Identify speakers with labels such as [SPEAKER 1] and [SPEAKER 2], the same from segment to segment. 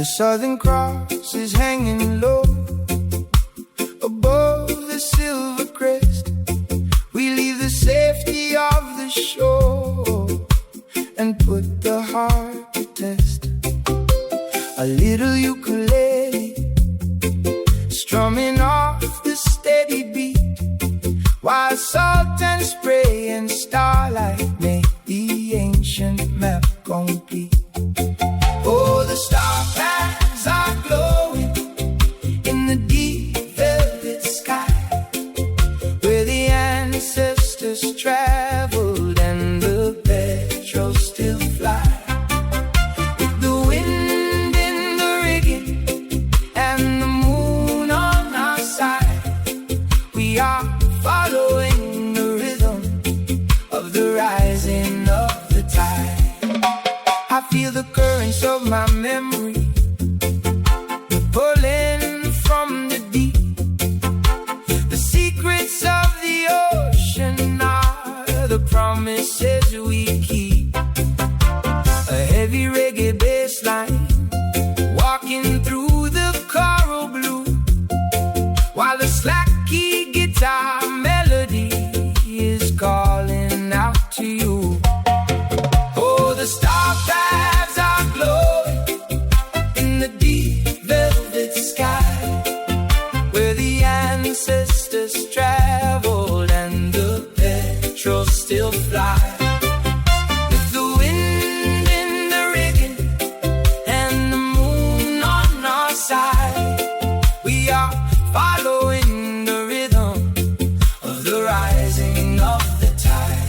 [SPEAKER 1] The Southern Cross is hanging low above the silver crest. We leave the safety of the shore and put the heart to test. A little ukulele strumming off the steady beat, while salt and spray and starlight make the ancient map complete. Oh, the star paths are glowing in the deep velvet sky, where the ancestors traveled and the petrels still fly. With the wind in the rigging and the moon on our side, we are following the rhythm of the rising of the tide. I feel the currents of my memory pulling from the deep. The secrets of the ocean are the promises we keep. A heavy reggae bass line walking through the coral blue, while the slack key guitar melody is calling out to you. Oh, the star paths are glowing in the deep velvet sky, where the ancestors traveled and the petrels still fly. With the wind in the rigging and the moon on our side, we are following the rhythm of the rising of the tide.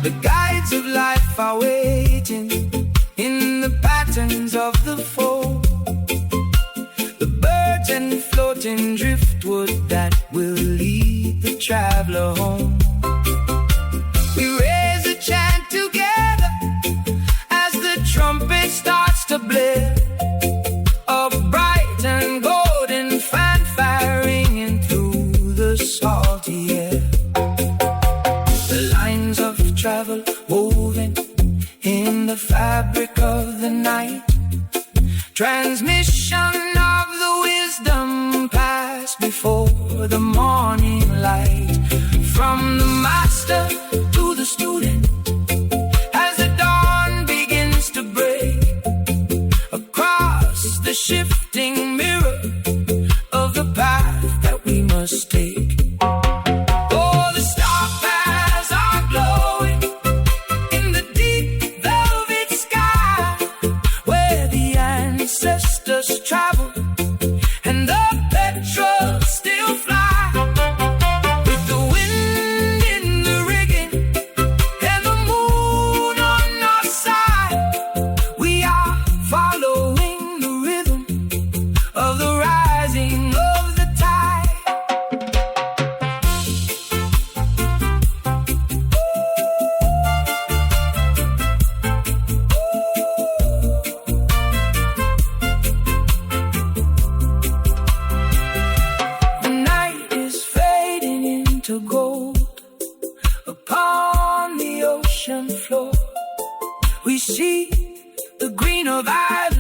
[SPEAKER 1] The guides of life are waiting in the patterns of the fold, the birds and floating driftwood that will lead the traveler home. We raise a chant together as the trumpet starts to blare, a bright and golden fanfare ringing through the salty air. The lines of travel woven in the fabric of the night, transmission of the wisdom passed before the morning light. From the master to the student, as the dawn begins to break across the shifting mirror of the path that we must take. Oh, the star paths are glowing in the deep velvet sky, where the ancestors travel and the petrels still fly. With the wind in the rigging and the moon on our side, we are following the rhythm of the rising of the tide. The night is fading into gold upon the ocean floor. We see the green of islands